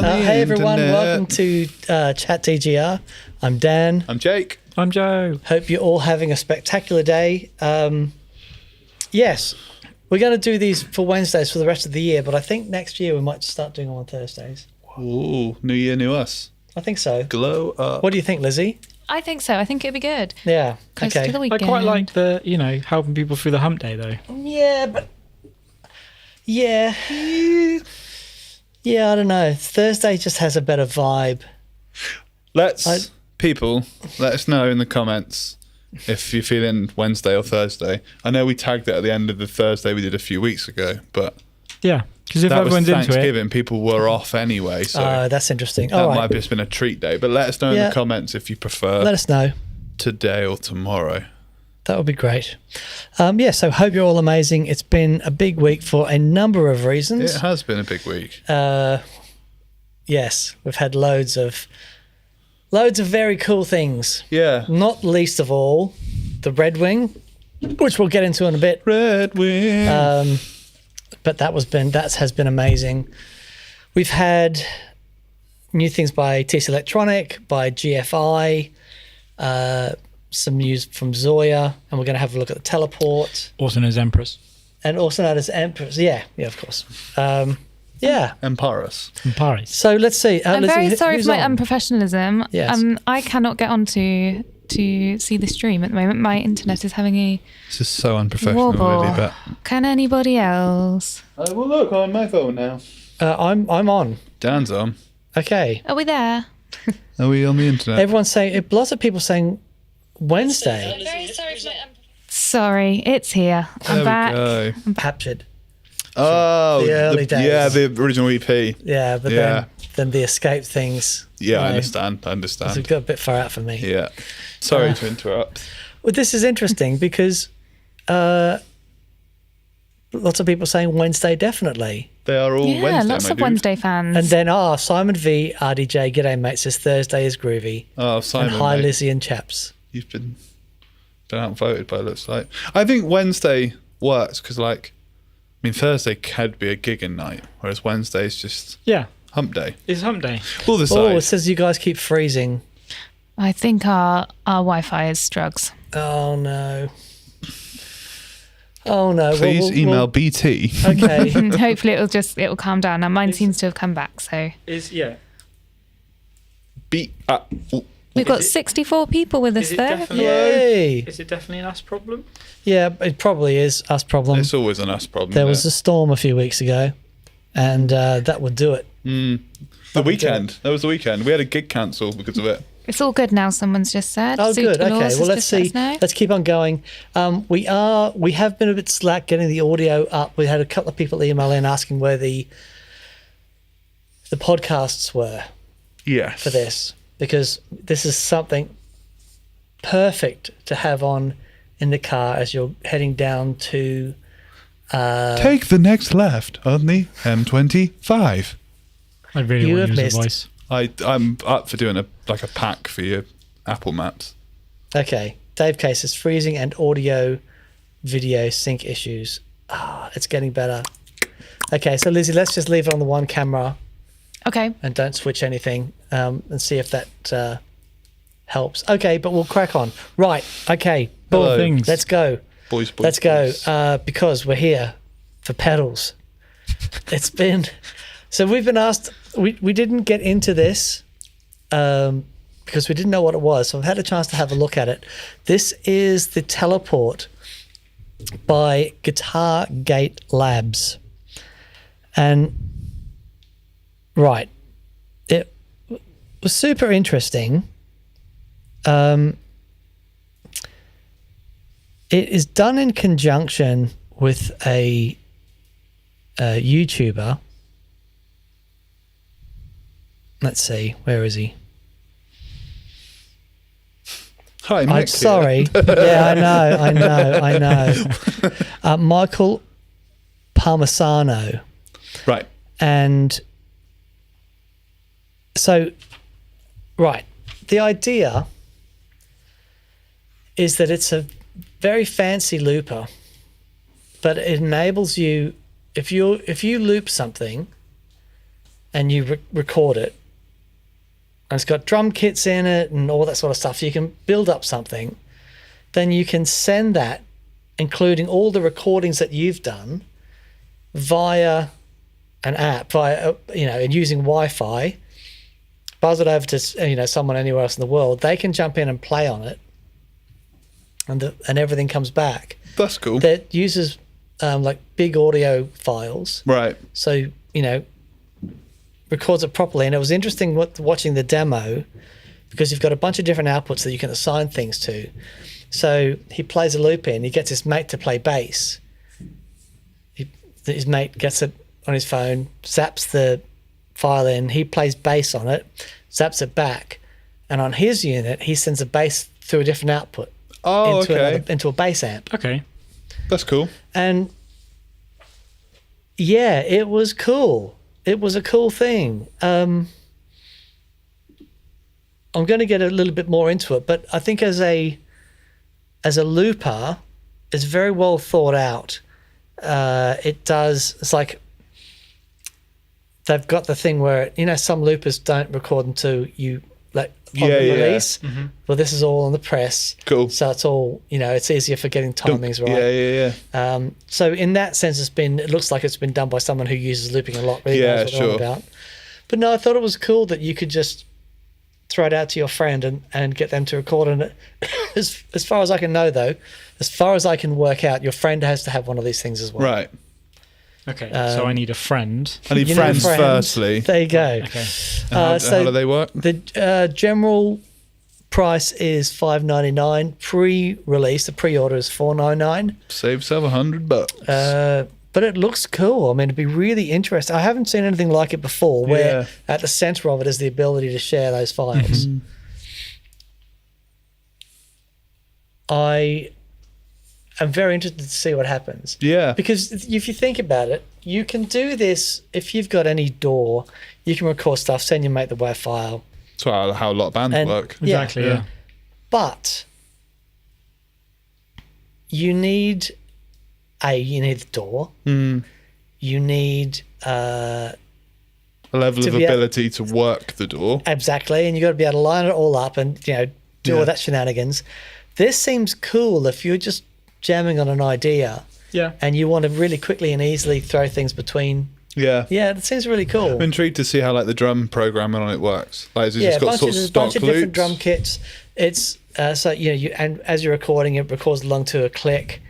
Hey everyone, welcome to Chat TGR. I'm Dan. I'm Jake. I'm Joe. Hope you're all having a spectacular day. Yes, we're going to do these for Wednesdays for the rest of the year, but I think next year we might start doing them on Thursdays. Ooh, new year, new us. I think so. Glow up. What do you think, Lizzie? I think so. I think it'd be good. Yeah. Close Okay. to the I weekend. quite like the, helping people through the hump day though. Yeah, but yeah, I don't know. Thursday just has a better vibe. Let us know in the comments if you're feeling Wednesday or Thursday. I know we tagged it at the end of the Thursday we did a few weeks ago, but Yeah, because if that was everyone's into it, Thanksgiving. People were off anyway, so That's interesting. that All might right. have just been a treat day. But let us know in Yeah. the comments if you prefer Let us know. today or tomorrow. That would be great. So hope you're all amazing. It's been a big week for a number of reasons. It has been a big week. Yes, we've had loads of very cool things. Yeah. Not least of all, the Red Wing, which we'll get into in a bit. Red Wing. But that has been amazing. We've had new things by TC Electronic, by GFI, some news from Zoya, and we're going to have a look at the teleport, also known as Empress and also known as Empress. Yeah, of course. Emparus. and Paris. So let's see. I'm Lizzie, very sorry who's for my on? unprofessionalism. Yes. I cannot get on to see the stream at the moment. My internet is having a This is so unprofessional, wobble. really. But Can anybody else? well, look, I'm on my phone now. I'm on. Dan's on. Okay. Are we there? Are we on the internet? Everyone's saying. Lots of people saying Wednesday. Very sorry for my Sorry, it's here. I'm back. There we go. Captured. Oh, The early days. Yeah, the original EP. Yeah, but then the escape things. Yeah, I you know, understand. It's got a bit far out for me. Yeah. Sorry to interrupt. Well, this is interesting because lots of people saying Wednesday definitely. They are all Yeah, Wednesday, lots my of dude. Wednesday fans. And then Simon V, RDJ, g'day mate, says Thursday is groovy. Oh, Simon, and hi mate. Lizzie and chaps. You've been outvoted by it looks like. I think Wednesday works because, Thursday could be a gigging night, whereas Wednesday is just hump day. It's hump day. All the Oh, it sides. says you guys keep freezing. I think our Wi-Fi is strugs. Oh no. Oh no. Please email BT. Okay. Hopefully it'll calm down. Now mine seems to have come back. So we've got 64 people with us Is it there. definitely- Yay. Is it definitely an us problem? Yeah, it probably is us problem. It's always an us problem. There was a storm a few weeks ago, and that would do it. the weekend. That was the weekend. We had a gig cancel because of it. It's all good now. Someone's just said. Oh, good. Suitable Okay. has Well, let's just let see. us know. Let's keep on going. We have been a bit slack getting the audio up. We had a couple of people email in asking where the podcasts were Yes. for this, because this is something perfect to have on in the car as you're heading down to. Take the next left on the M25. I really You want have to use a missed. voice. I'm up for doing a pack for your Apple Maps. Okay. Dave Case is freezing and audio video sync issues. It's getting better. Okay, so Lizzie, let's just leave it on the one camera Okay. and don't switch anything, and see if that helps. Okay, but we'll crack on. Right. Okay. Boom. Hello. Things. Let's go. Boys. Let's go. Because we're here for pedals. It's been so we've been asked. We didn't get into this because we didn't know what it was. So I've had a chance to have a look at it. This is the Teleport by Guitar Gate Labs, and right, it was super interesting. It is done in conjunction with a YouTuber. Let's see, where is he? Hi, Mick. I'm here. sorry. Yeah, I know. Michael Parmesano. Right. And so, right, the idea is that it's a very fancy looper, but it enables you, if you loop something, and you record it, and it's got drum kits in it and all that sort of stuff, you can build up something, then you can send that, including all the recordings that you've done, via an app, and using Wi-Fi, buzz it over to someone anywhere else in the world. They can jump in and play on it, and everything comes back. That's cool. That uses like big audio files, Right. so records it properly. And it was interesting watching the demo, because you've got a bunch of different outputs that you can assign things to. So he plays a loop in, he gets his mate to play bass. His mate gets it on his phone, zaps the file in, he plays bass on it, zaps it back, and on his unit he sends a bass through a different output into a bass amp. Okay. That's cool. And yeah, it was cool. It was a cool thing. I'm going to get a little bit more into it, but I think as a looper, it's very well thought out. It's like they've got the thing where, some loopers don't record until you on the release. Mm-hmm. Well, this is all on the press. Cool. So it's all, it's easier for getting timings right. Yeah. So in that sense, it looks like it's been done by someone who uses looping a lot, really knows what they're on about. But no, I thought it was cool that you could just throw it out to your friend and get them to record it. As far as I can know, though, as far as I can work out, your friend has to have one of these things as well. Right. Okay, so I need a friend. I need friends firstly. There you go. Okay. How do they work? The general price is $5.99. Pre-release, the pre-order is $4.99. Save yourself $100. But it looks cool. I mean, it'd be really interesting. I haven't seen anything like it before, where at the center of it is the ability to share those files. Mm-hmm. I am very interested to see what happens. Yeah. Because if you think about it, you can do this if you've got any DAW. You can record stuff, send your mate the WAV file. That's how a lot of bands work. Exactly, yeah. But you need the DAW. You need a level of ability to work the DAW. Exactly, and you got to be able to line it all up and do all that shenanigans. This seems cool if you're just jamming on an idea. Yeah. And you want to really quickly and easily throw things between. Yeah. Yeah, that seems really cool. I'm intrigued to see how the drum programming on it works. Is it just got sort of stock bunch of loops? different drum kits. It's and as you're recording, it records along to a click,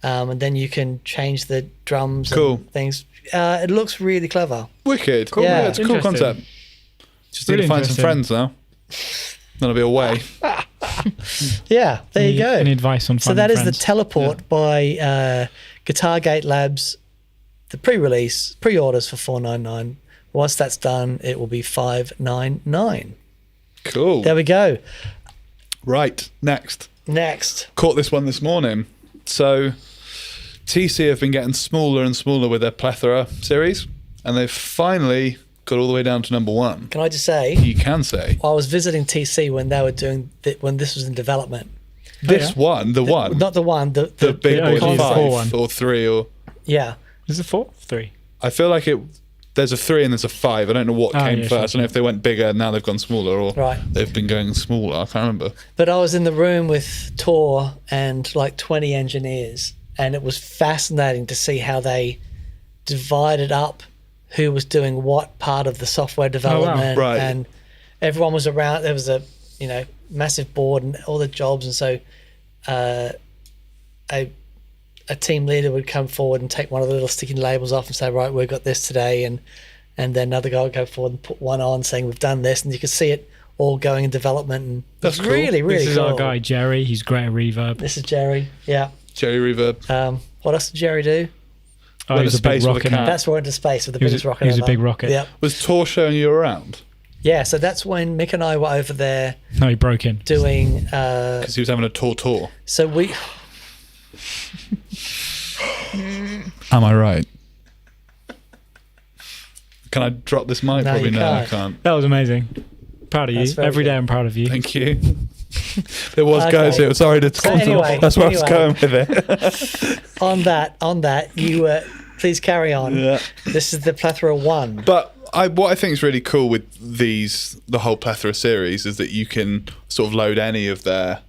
and then you can change the drums and things. It looks really clever. Wicked. Cool. Yeah. It's a cool concept. Just need to find some friends now. That'll be a way. Yeah, there you go. Any advice on finding So that is friends? the Teleport by Guitar Gate Labs. The pre-release, pre-orders for $4.99. Once that's done, it will be $5.99. Cool. There we go. Right, next. Caught this one this morning. So TC have been getting smaller and smaller with their Plethora series, and they've finally got all the way down to number 1. Can I just say? You can say. I was visiting TC when they were doing when this was in development. This one, the one, not the one, the big boy, OG 5 or 3 or yeah. Is it 4? 3? I feel like there's a 3 and there's a 5. I don't know what came first. I don't know if they went bigger, now they've gone smaller, or they've been going smaller. I can't remember. But I was in the room with Tor and like 20 engineers, and it was fascinating to see how they divided up who was doing what part of the software development. Right. And everyone was around. There was a massive board and all the jobs, and so a team leader would come forward and take one of the little sticky labels off and say, right, we've got this today, and then another guy would go forward and put one on saying we've done this, and you could see it all going in development. And that's cool. Really, really This is cool. our guy Jerry. He's great at reverb. This is Jerry. Yeah. Jerry Reverb. What else did Jerry do? He was a big rocket. That's Went into Space with the biggest rocket. He was a big rocket. Yeah. Was Tor showing you around? Yeah, so that's when Mick and I were over there. No, he broke in. Doing because he was having a tour. So we. Am I right? Can I drop this mic? No, Probably you no, I can't. can't. That was amazing. Proud of That's you. very Every day good. I'm proud of you. Thank you. There was Okay. guys here. Sorry to talk. anyway, That's where I was going with it. on that, you please carry on. Yeah. This is the Plethora 1. But what I think is really cool with the whole plethora series is that you can sort of load any of their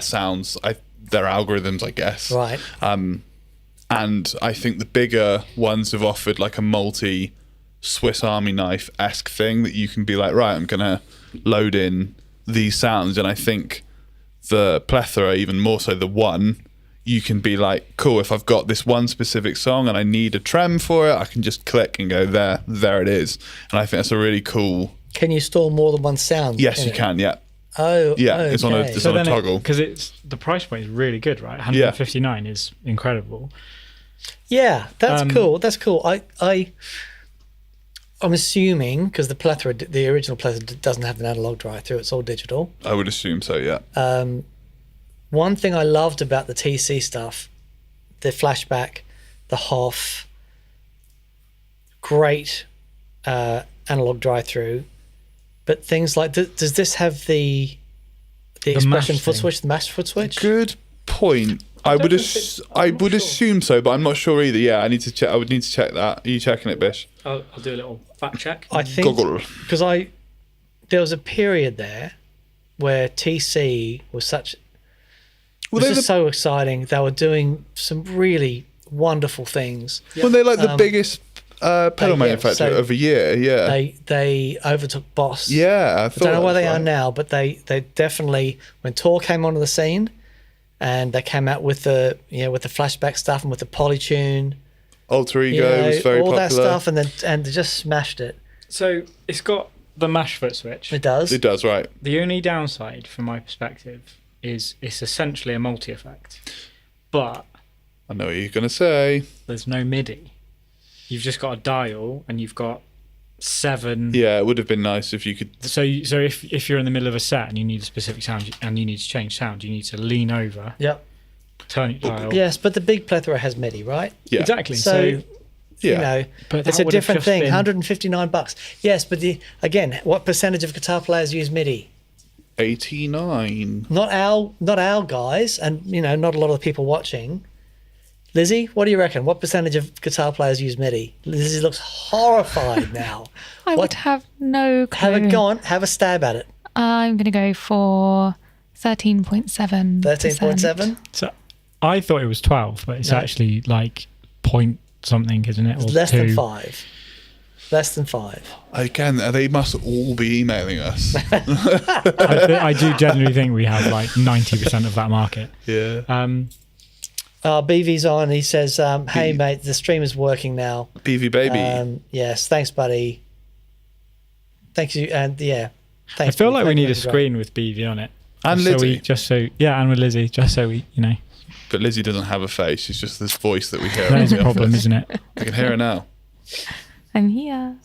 sounds, their algorithms, I guess. Right. And I think the bigger ones have offered like a multi Swiss Army knife-esque thing that you can be like, right, I'm gonna load in these sounds, and I think the plethora, even more so the one, you can be like, cool, if I've got this one specific song and I need a trem for it, I can just click and go there it is. And I think that's a really cool. Can you store more than one sound? Yes, you can. Yeah. Oh, yeah. Okay. It's on a toggle because the price point is really good, right? 159 is incredible. Yeah, that's cool. That's cool. I'm assuming because the original plethora doesn't have an analog drive-through; it's all digital. I would assume so. Yeah. One thing I loved about the TC stuff, the flashback, the Hoff, great analog drive-through, but things like does this have the expression foot switch, the mash foot switch? Good point. I would assume so, but I'm not sure either. Yeah, I need to check. I would need to check that. Are you checking it, Bish? I'll do a little fact check. I think because there was a period there where TC was such. It was just so exciting. They were doing some really wonderful things. Well, they're like the biggest pedal manufacturer of a year. Yeah, they overtook Boss. Yeah, I don't know where they are now, but they definitely, when Tor came onto the scene, and they came out with the flashback stuff and with the polytune, Alter Ego was very all popular. that stuff, and they just smashed it. So it's got the mash foot switch. It does. It does, right. The only downside, from my perspective, is it's essentially a multi-effect, but I know what you're going to say. There's no MIDI. You've just got a dial, and you've got 7. Yeah, it would have been nice if you could. So if you're in the middle of a set and you need a specific sound and you need to change sound, you need to lean over. Yep. Turn it dial. Yes, but the big plethora has MIDI, right? Yeah. Exactly. So but it's a different thing. $159. Yes, but again, what percentage of guitar players use MIDI? 89. Not our guys, and not a lot of the people watching. Lizzie, what do you reckon? What percentage of guitar players use MIDI? Lizzie looks horrified now. I would have no clue. Have a stab at it. I'm going to go for 13.7. 13.7? So I thought it was 12, but it's actually like point something, isn't it? Or less 2. than 5. Less than 5. Again, they must all be emailing us. I do genuinely think we have like 90% of that market. Yeah. BV's on. He says, hey, mate, the stream is working now. BV baby. Yes, thanks, buddy. Thank you. And thanks. I feel like we need a screen with BV on it. And Lizzie. And with Lizzie, just so we. But Lizzie doesn't have a face. She's just this voice that we hear. That is a problem, isn't it? I can hear her now. I'm here.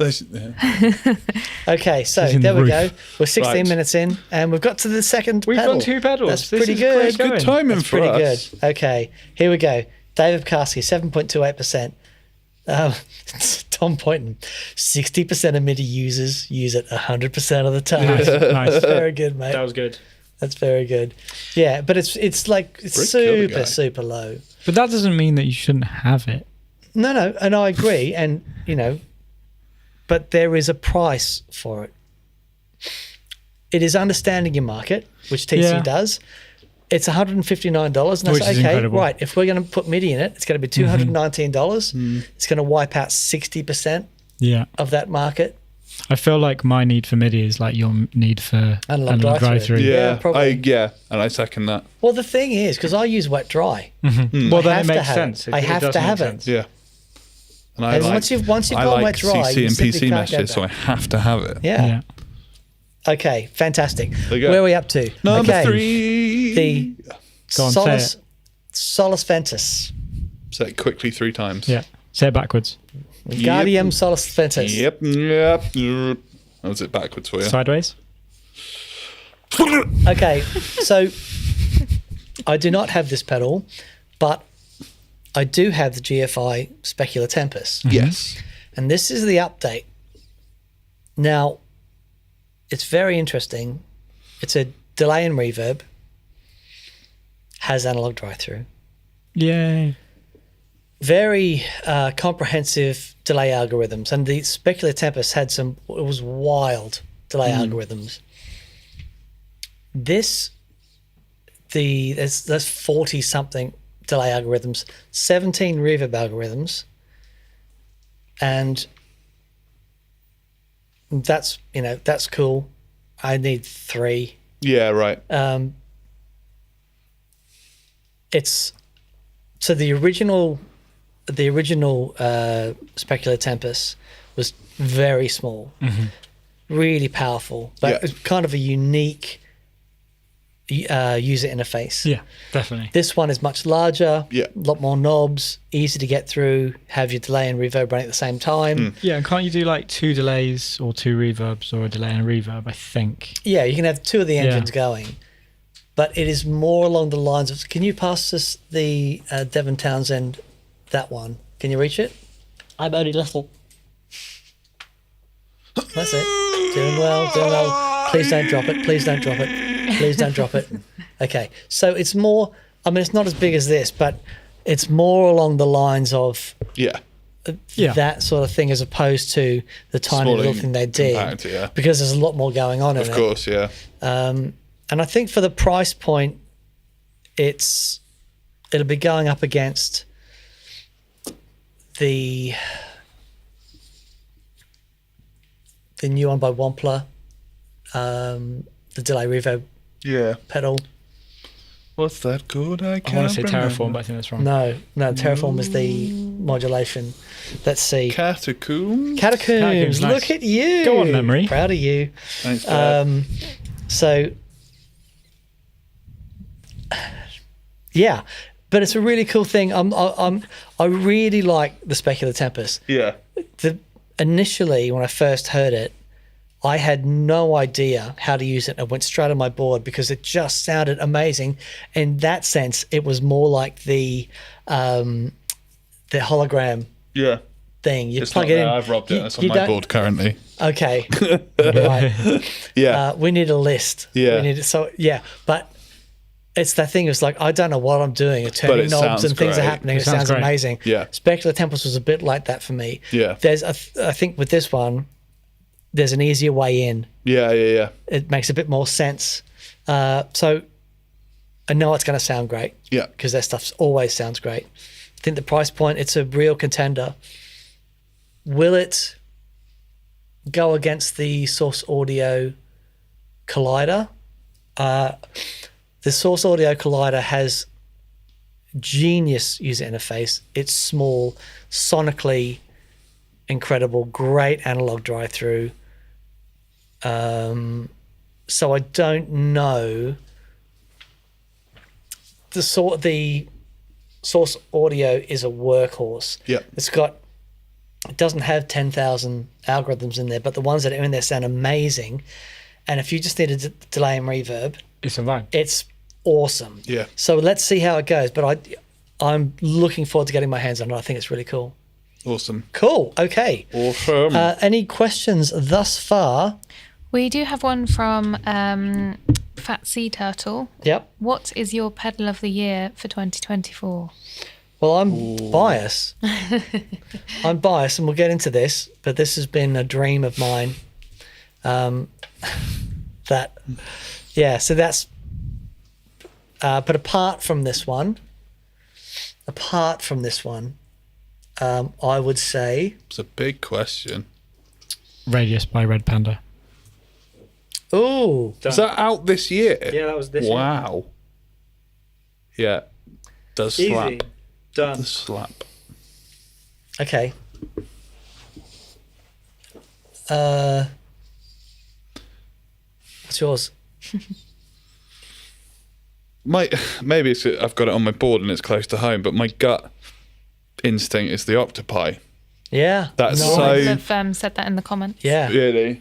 Okay, so there we go. We're 16 minutes in, and we've got to the second pedal. We've done 2 pedals. That's pretty good. Good timing for pretty us. Good. Okay, here we go. David Pekarsky, 7.28%. Tom Poynton, 60% of MIDI users use it 100% of the time. Nice. Very good, mate. That was good. That's very good. Yeah, but it's super low. But that doesn't mean that you shouldn't have it. No, and I agree, and but there is a price for it. It is understanding your market, which TC does. It's $159, and I say, okay, incredible. Right, if we're going to put MIDI in it, it's going to be $219. It's going to wipe out 60% of that market. I feel like my need for MIDI is like your need for analog drive-through. Yeah, probably. And I second that. Well, the thing is, because I use wet dry. Well, then it makes sense. I have to have it. Yeah. And once you've gone wet dry, CC you and simply PC can't go messages, so I back. have to have it. Yeah. Okay, fantastic. There you go. Where are we up to? Number 3. The Go on, Solus Ventus. Say it quickly 3 times. Yeah. Say it backwards. Guardium Solus Ventus. Yep. That was it backwards for you. Sideways. Okay, so I do not have this pedal, but I do have the GFI Specular Tempest. Yes. And this is the update. Now, it's very interesting. It's a delay and reverb. Has analog drive-through. Yay. very comprehensive delay algorithms, and the Specular Tempest had some. It was wild delay algorithms. There's 40 something delay algorithms, 17 reverb algorithms, and that's cool. I need 3. Yeah, right. It's so the original Specular Tempest was very small, really powerful, but it's kind of a unique user interface. Yeah, definitely. This one is much larger, Yeah. a lot more knobs, easy to get through, have your delay and reverb running at the same time. Yeah, and can't you do like 2 delays or 2 reverbs or a delay and a reverb, I think? Yeah, you can have 2 of the engines going, but it is more along the lines of, can you pass us the Devon Townsend, that one? Can you reach it? I'm only little. That's it. Doing well. Please don't drop it. Please don't drop it. Please don't drop it. Okay. So it's more, I mean, it's not as big as this, but it's more along the lines of Yeah. that sort of thing as opposed to the tiny Smaller little thing they did. compact, yeah. Because there's a lot more going on in it. Of course, yeah. And I think for the price point, it'll be going up against the new one by Wampler, the delay reverb Yeah. pedal. What's that called? I I want to say remember. Terraform, but I think that's wrong. No, Terraform is the modulation. Let's see. Catacombs. Catacombs. nice. Look at you. Go on, memory. Proud of you. Thanks, Dad. So, yeah, but it's a really cool thing. I really like the Specular Tempest. Yeah. Initially, when I first heard it, I had no idea how to use it. I went straight on my board because it just sounded amazing. In that sense, it was more like the hologram Yeah. thing. You It's plug not it there. in. I've robbed it. You- It's on you my don't- board currently. Okay, right. Yeah. We need a list. Yeah. We need but it's that thing. It's like I don't know what I'm doing. It's But turning it knobs sounds and things are great. happening. It It sounds sounds great. amazing. Yeah. Specular Tempest was a bit like that for me. Yeah. There's I think with this one, there's an easier way in. Yeah. It makes a bit more sense. So I know it's going to sound great Yeah. because their stuff always sounds great. I think the price point, it's a real contender. Will it go against the Source Audio Collider? The Source Audio Collider has genius user interface. It's small, sonically incredible, great analog drive-through. So I don't know. The Source Audio is a workhorse. Yeah. It doesn't have 10,000 algorithms in there, but the ones that are in there sound amazing. And if you just need a delay and reverb, It's a vibe. it's awesome. Yeah. So let's see how it goes. But I'm looking forward to getting my hands on it. I think it's really cool. Awesome. Cool. Okay. Awesome. Any questions thus far? We do have one from Fat Sea Turtle. Yep. What is your pedal of the year for 2024? Well, I'm biased. I'm biased, and we'll get into this, but this has been a dream of mine. So that's, but apart from this one, I would say, It's a big question. Radius by Red Panda. ooh, Is that out this year? Yeah, that was this Wow. Yeah. Does slap. done. Does slap. Okay. What's yours? Maybe I've got it on my board and it's close to home, but my gut instinct is the octopi. Yeah. That's Nice. so I've said that in the comments. Yeah. really.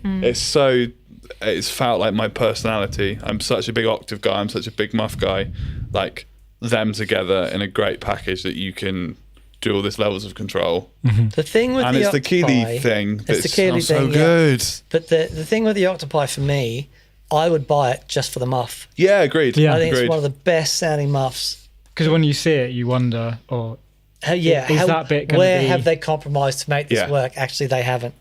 It's felt like my personality. I'm such a big octave guy. I'm such a big muff guy. Like them together in a great package that you can do all these levels of control. The thing with And the it's the octopi, Keeley thing. It's the Keeley sounds so thing, yeah. good. But the thing with the octopi for me, I would buy it just for the muff. Yeah, agreed. Yeah. I think agreed. it's one of the best sounding muffs. Because when you see it, you wonder, or Is that bit gonna where be- have they compromised to make this Yeah. work? Actually, they haven't.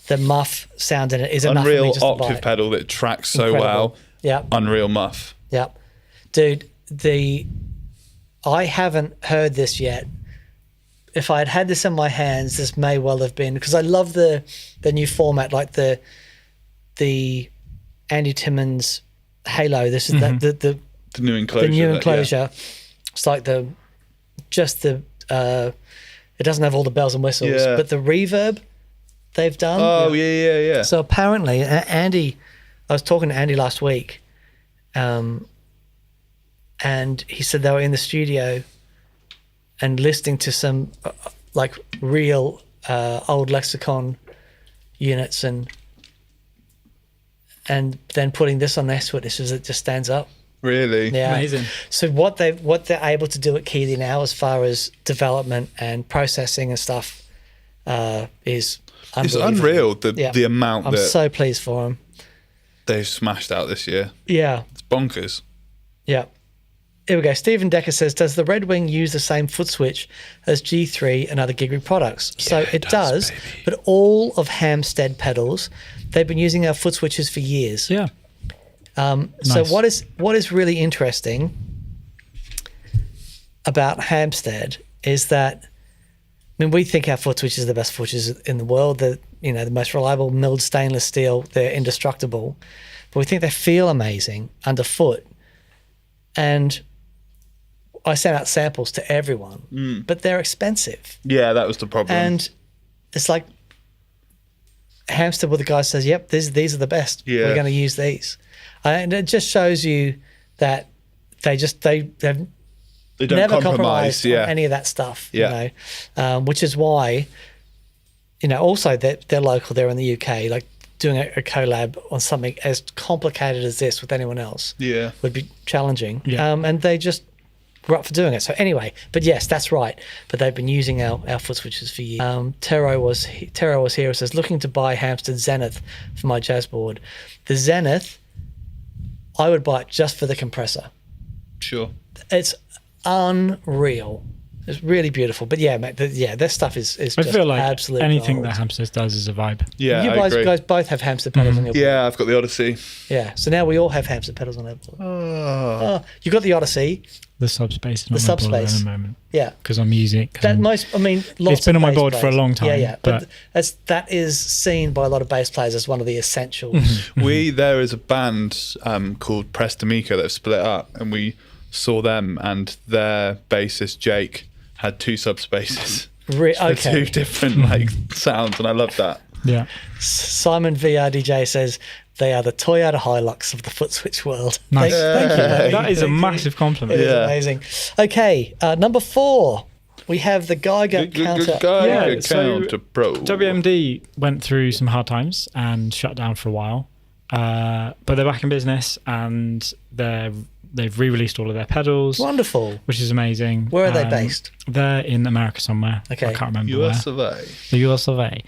The muff sound in it is enough for me Unreal just to buy octave it. pedal that tracks so Incredible. well. Yeah, Unreal muff. yeah, dude. I haven't heard this yet. If I had this in my hands, this may well have been, because I love the new format, like the Andy Timmons Halo. This is the The new enclosure. the new yeah. enclosure. It's like it doesn't have all the bells and whistles, Yeah. but the reverb they've done. Oh, yeah. So apparently, Andy, I was talking to Andy last week, and he said they were in the studio and listening to some like real old Lexicon units and then putting this on next to it. This is it just stands up. Really? Yeah. Amazing. So what they're able to do at Keeley now, as far as development and processing and stuff, is It's unbelievable. unreal, Yeah. the amount I'm that so pleased for them. they've smashed out this year. Yeah, It's bonkers. yeah. Here we go. Stephen Decker says, does the Red Wing use the same foot switch as G3 and other GigRig products? So it does, baby. but all of Hamstead pedals, they've been using our foot switches for years. Yeah. So Nice. what is really interesting about Hamstead is that, I mean, we think our foot switches are the best foot switches in the world. They're, the most reliable milled stainless steel. They're indestructible. But we think they feel amazing underfoot. And I sent out samples to everyone, but they're expensive. Yeah, that was the problem. And it's like Hamstead, where the guy says, yep, these are the best. Yeah. We're going to use these. And it just shows you that they've they don't never compromise. compromised Yeah. on any of that stuff, Yeah. which is why, also they're local, they're in the UK, like doing a collab on something as complicated as this with anyone else Yeah. would be challenging. Yeah. And they just were up for doing it. So anyway, but yes, that's right. But they've been using our foot switches for years. Tero was here. It says, looking to buy Hamstead Zenith for my jazz board. The Zenith, I would buy it just for the compressor. Sure. It's unreal. It's really beautiful. But yeah, mate, their stuff is I just feel like absolute anything gold. that Hamstead does is a vibe. Yeah, You I agree. guys both have Hamstead pedals on your board. Yeah, I've got the Odyssey. Yeah. So now we all have Hamstead pedals on our board. Oh, you got the Odyssey. The subspace is The not on my board at subspace. the moment Yeah. because I'm using it. 'cause That I'm- lots It's been of on my bass board for a players. long time, Yeah, yeah. But but- that is seen by a lot of bass players as one of the essentials. There is a band called Prestamika that have split up, and we saw them, and their bassist Jake had two subspaces. for Okay. two different sounds, and I love that. yeah. Simon VRDJ says they are the Toyota Hilux of the foot switch world. Nice. Thank you, mate. That is a Thank you. massive It compliment. is Yeah. amazing. Okay, number 4. We have the Geiger counter. Yeah, Good so counter pro. WMD went through some hard times and shut down for a while, but they're back in business and they've re-released all of their pedals, Wonderful. which is amazing. Where are they based? They're in America somewhere. Okay. I can't remember US where. of A. The US of A.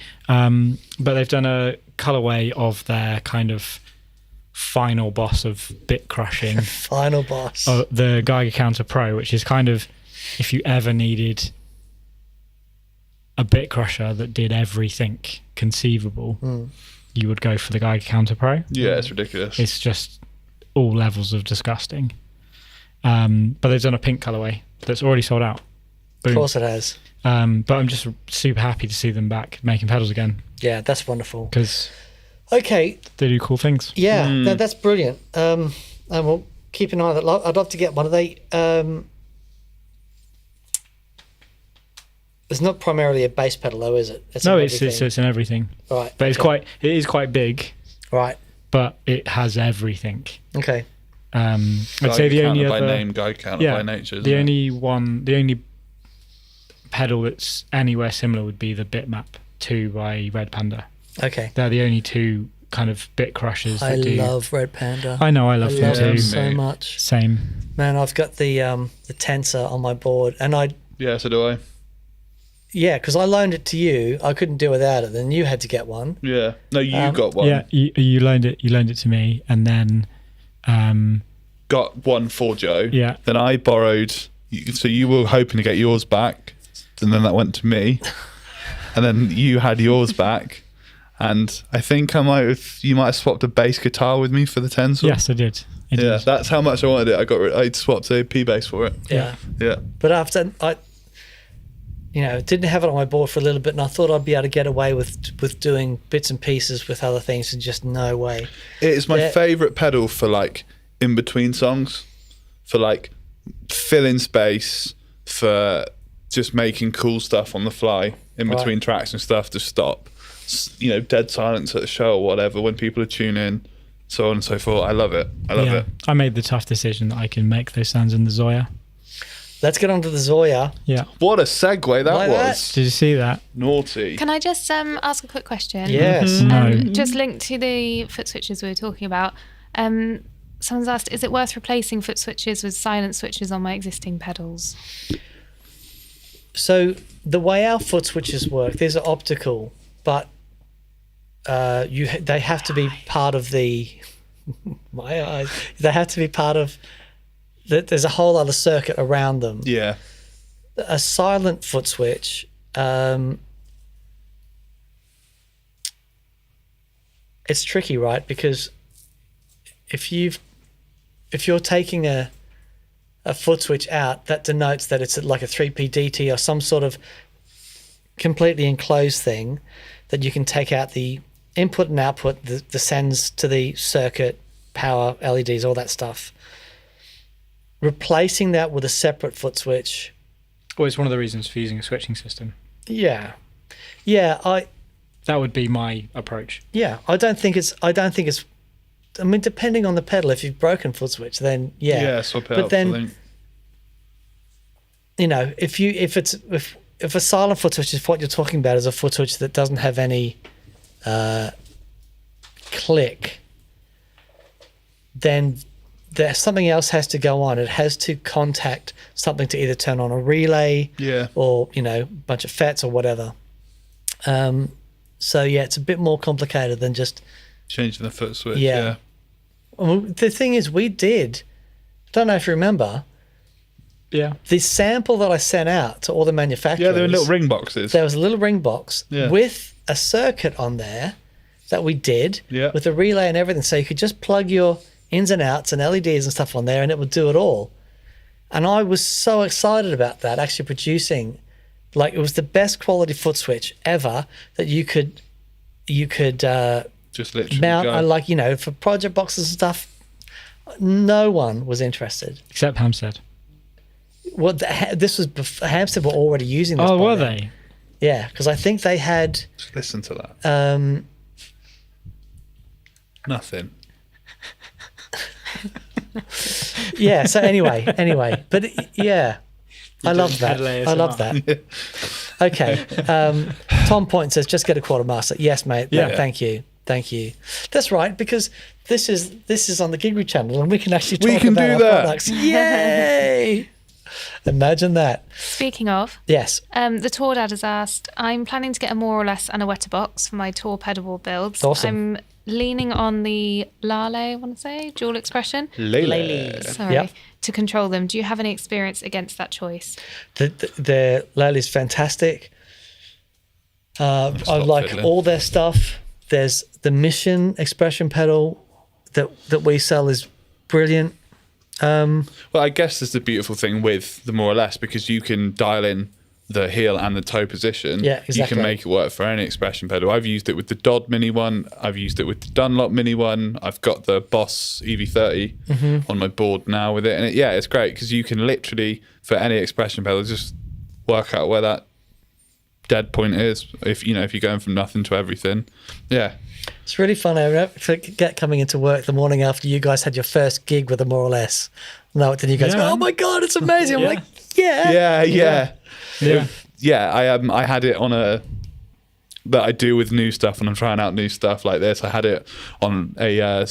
But they've done a colorway of their kind of final boss of bit crushing, Final boss. the Geiger Counter Pro, which is kind of, if you ever needed a bit crusher that did everything conceivable, you would go for the Geiger Counter Pro. Yeah, it's ridiculous. It's just all levels of disgusting. But they've done a pink colorway that's already sold out. Of Boom. course it has. But I'm just super happy to see them back making pedals again Yeah, that's wonderful. because Okay, they do cool things. yeah, that's brilliant. And we'll keep an eye on that. I'd love to get one. Are they? It's not primarily a bass pedal, though, is it? No, in it's everything. in everything. Right. But okay. it is quite big, Right. but it has everything. Okay. I'd Guy say the counter only by other name, guy counter yeah, by nature. the only pedal that's anywhere similar would be the Bitmap 2 by Red Panda. Okay. They're the only two kind of bit crushers that I do. love Red Panda. I know, I love I them love them too. so mate. much. Same. Man, I've got the Tensor on my board, and Yeah, so do I. because I loaned it to you. I couldn't do without it. Then you had to get one. Yeah. No, you got one. Yeah, you loaned it. You loaned it to me, and then Got one for Joe. Yeah. Then I borrowed. So you were hoping to get yours back, and then that went to me, and then you had yours back, and I think you might have swapped a bass guitar with me for the Tensor. Yes, I did. I did. Yeah, that's how much I wanted it. I swapped a P bass for it. Yeah. Yeah. But after I didn't have it on my board for a little bit, and I thought I'd be able to get away with doing bits and pieces with other things, and just no way. It is my favourite pedal for like in between songs, for like filling space, for just making cool stuff on the fly in between tracks and stuff to stop. Dead silence at a show or whatever when people are tuning in, so on and so forth. I love it. I love it. I made the tough decision that I can make those sounds in the Zoya. Let's get on to the Zoya. Yeah. What a segue that Like was. Did you see that? Naughty. Can I just ask a quick question? Yes. No. Just linked to the foot switches we were talking about. Someone's asked, is it worth replacing foot switches with silent switches on my existing pedals? So the way our foot switches work, these are optical, but they have to be part of the my eyes. They have to be part of. There's a whole other circuit around them. Yeah. A silent foot switch. It's tricky, right? Because if you're taking a foot switch out, that denotes that it's like a 3PDT or some sort of completely enclosed thing that you can take out the input and output, the sends to the circuit, power, LEDs, all that stuff. Replacing that with a separate foot switch. Well, it's one of the reasons for using a switching system. Yeah. That would be my approach. Yeah, I don't think it's. I mean, depending on the pedal, if you've broken foot switch, then Yeah, swap it But out. then, if a silent foot switch is what you're talking about, is a foot switch that doesn't have any click, then there's something else has to go on. It has to contact something to either turn on a relay, or a bunch of FETs or whatever. So it's a bit more complicated than just changing the foot switch. Yeah. Well, the thing is, we did. Don't know if you remember. Yeah. The sample that I sent out to all the manufacturers. Yeah, they were little ring boxes. There was a little ring box Yeah. with a circuit on there that we did with a relay and everything. So you could just plug your ins and outs and LEDs and stuff on there, and it would do it all. And I was so excited about that, actually producing, like, it was the best quality foot switch ever that you could just literally mount, for project boxes and stuff. No one was interested. Except Hamstead. Well, this was before Hamstead were already using this. Oh, were then. they? Yeah, because I think they had. Just listen to that. Nothing. Yeah. So anyway, but I love that. I love that. Okay. Tom Point says, just get a quartermaster. Yes, mate. Yeah. Thank you. That's right, because this is on the GigRig channel, and we can actually talk about our products. Yay! Imagine that. Speaking of, yes. The Tour Dad has asked, I'm planning to get a more or less and a wetter box for my Tour pedalboard builds. Awesome. I'm leaning on the Lale, I want to say, dual expression. Lele. Sorry. Yep. To control them. Do you have any experience against that choice? The Lely's fantastic. I like fiddling. all their stuff. There's the Mission expression pedal that we sell is brilliant. Well, I guess there's the beautiful thing with the more or less, because you can dial in the heel and the toe position. Yeah, exactly. You can make it work for any expression pedal. I've used it with the Dodd Mini one. I've used it with the Dunlop Mini one. I've got the Boss EV30 on my board now with it. And it's great because you can literally, for any expression pedal, just work out where that dead point is. If you're going from nothing to everything. Yeah. It's really fun. I forget coming into work the morning after you guys had your first gig with a more or less. No, then you guys go, oh my God, it's amazing. I'm like, Yeah. Yeah. I had it on that I do with new stuff, and I'm trying out new stuff like this. I had it on a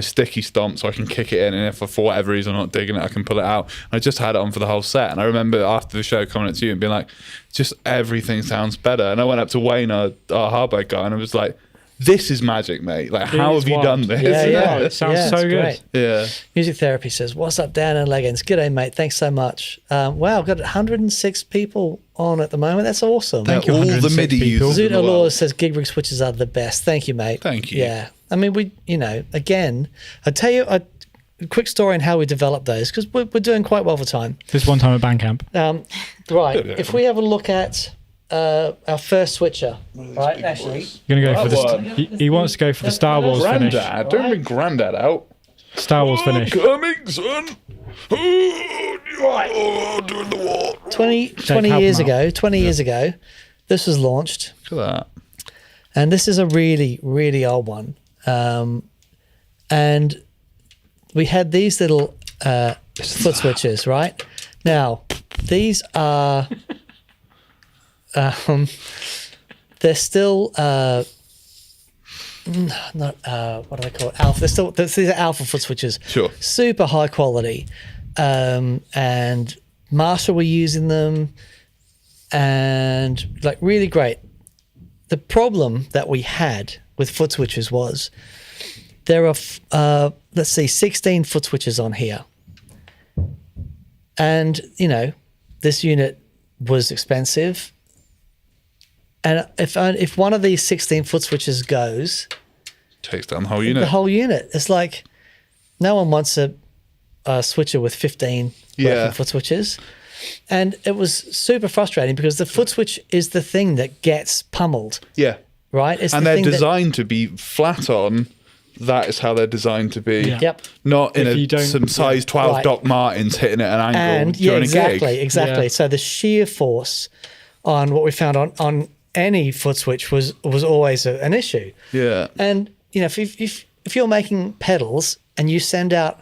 sticky stomp, so I can kick it in, and if for whatever reason I'm not digging it, I can pull it out. And I just had it on for the whole set, and I remember after the show coming up to you and being like, just everything sounds better. And I went up to Wayne, our hardware guy, and I was like, this is magic, mate. Like, how is have you wild. done this? Yeah. It sounds Yeah, so it's good. great. Yeah. Music Therapy says, "What's up, Dan and Leggins? G'day, mate. Thanks so much. Wow, I've got 106 people on at the moment. That's awesome. Thank you, all the 106 MIDI people. users in the Zuda Law world. says GigRig switches are the best. Thank you, mate. Thank you. Yeah. I mean, again, I'll tell you a quick story on how we developed those because we're doing quite well for time. This one time at Bandcamp. Right. Yeah. If we have a look at our first switcher, right? Actually, You're gonna go for That the. one. He wants to go for the Star Wars finish. Granddad, don't bring Granddad out. Star Wars finish. Coming, son. Oh, doing the war. 20 help years him out. ago, 20 years ago, this was launched. Look at that. And this is a really, really old one. And we had these little foot switches, right? Now, these are, they're still, not, what do they call it? Alpha. These are alpha foot switches. Sure. Super high quality. And Marshall were using them and like really great. The problem that we had with foot switches was there are, 16 foot switches on here. And, this unit was expensive. And if one of these 16 foot switches goes, Takes down the whole unit. the whole unit, it's like no one wants a switcher with 15 working foot switches. And it was super frustrating because the foot switch is the thing that gets pummeled, Yeah. right? It's And the they're thing that- designed to be flat on. That is how they're designed to be. Yeah. Yep. Not in If you don't- some size 12 Right. Doc Martens hitting at an angle And during exactly, a gig. exactly. Yeah. So the shear force on what we found on any foot switch was always an issue. Yeah. And if you're making pedals and you send out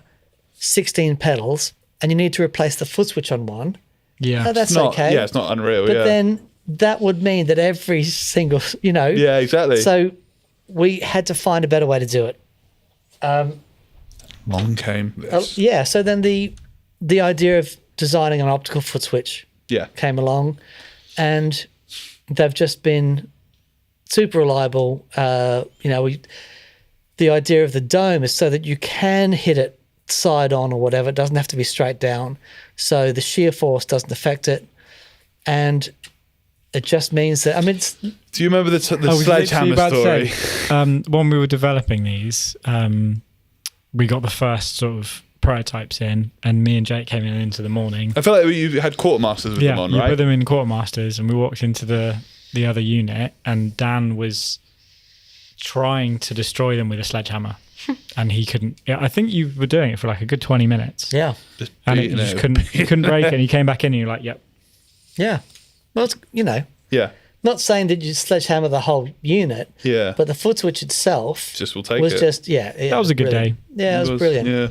16 pedals and you need to replace the foot switch on one, Yeah. that's Not, okay. Yeah, it's not unreal. But yeah. then that would mean that every single, Yeah, exactly. So we had to find a better way to do it. Long came this. Yeah. So then the idea of designing an optical foot switch Yeah. came along, and they've just been super reliable. The idea of the dome is so that you can hit it side on or whatever. It doesn't have to be straight down, so the shear force doesn't affect it, and it just means that Do you remember the I was literally sledgehammer about to story? say, when we were developing these, we got the first sort of prototypes in, and me and Jake came in into the morning. I feel like you had quartermasters with them on, you right? put them in quartermasters, and we walked into the other unit, and Dan was trying to destroy them with a sledgehammer, and he couldn't. Yeah, I think you were doing it for like a good 20 minutes. yeah, Just And beating you just it. couldn't break it. And he came back in, and you're like, "Yep, yeah. Well, it's, Yeah. not saying that you sledgehammer the whole unit, Yeah. but the foot switch itself Just will take was it. just that was a good brilliant. day." Yeah, it was brilliant. Yeah.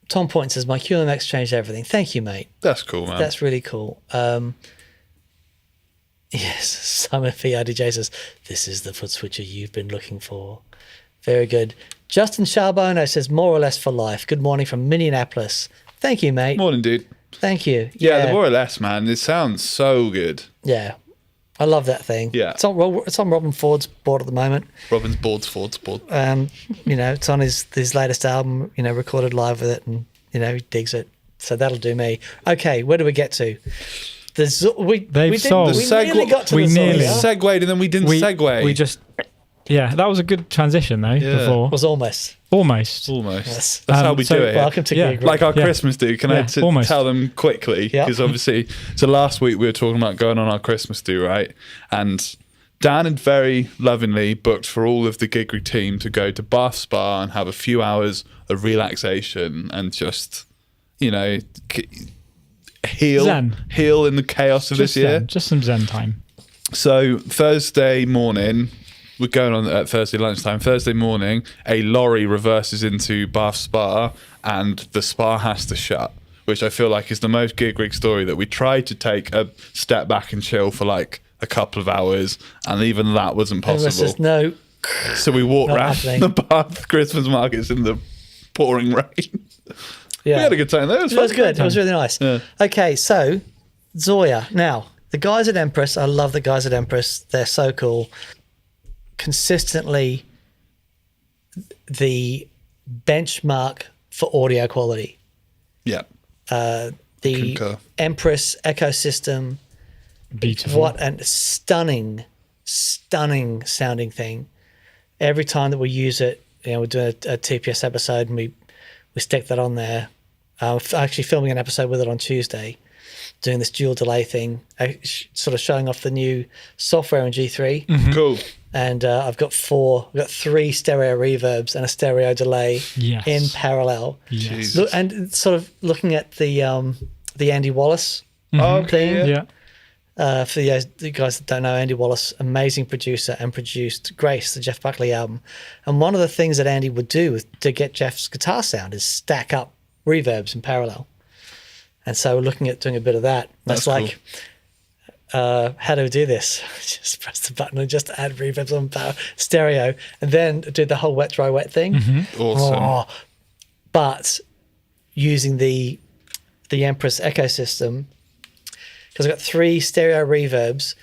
Tom Point says my QMX changed everything. Thank you, mate. That's cool, man. That's really cool. Yes, Simon VRDJ says this is the foot switcher you've been looking for. Very good. Justin Charbonneau says more or less for life. Good morning from Minneapolis. Thank you, mate. Morning, dude. Thank you. Yeah, the more or less, man. It sounds so good. Yeah. I love that thing. Yeah. It's on Robin Ford's board at the moment. Robin's board's Ford's board. It's on his latest album, recorded live with it, and he digs it. So that'll do me. Okay, where do we get to? They've solved- We nearly got to We the nearly- Zoya. Segued and then we didn't segue. We just, that was a good transition though. Before Was almost. almost. Almost. Yes. That's how we so do it. Welcome to Yeah. Gig Like our Yeah. Christmas do. Can I Almost. tell them quickly? Yeah. Because obviously, so last week we were talking about going on our Christmas do, right? And Dan had very lovingly booked for all of the GigRig team to go to Bath Spa and have a few hours of relaxation and just, heal in the chaos of Just this year. Zen, just some Zen time. So Thursday morning, we're going on at Thursday lunchtime. Thursday morning, a lorry reverses into Bath Spa and the spa has to shut, which I feel like is the most GigRig story, that we tried to take a step back and chill for like a couple of hours, and even that wasn't There was possible. just no. So we walked Not around happening. the Bath Christmas markets in the pouring rain. Yeah. We had a good time there. It was It was fun. good. It was really nice. Yeah. Okay, so Zoya. Now, the guys at Empress, I love the guys at Empress. They're so cool. Consistently the benchmark for audio quality. Yeah. The Concur. Empress ecosystem, Beautiful. what a stunning sounding thing. Every time that we use it, we're doing a TPS episode and we stick that on there. Actually filming an episode with it on Tuesday, doing this dual delay thing, sort of showing off the new software in G3. Cool. And I've got 3 stereo reverbs and a stereo delay Yes. in parallel. Yes. Look, and sort of looking at the Andy Wallace Okay. thing. Yeah. For the guys that don't know, Andy Wallace, amazing producer, and produced Grace, the Jeff Buckley album. And one of the things that Andy would do to get Jeff's guitar sound is stack up reverbs in parallel. And so we're looking at doing a bit of that. That's Cool. like, how do we do this? Just press the button and just add reverbs on stereo, and then do the whole wet, dry, wet thing. Awesome. Oh, but using the Empress ecosystem, because I've got 3 stereo reverbs,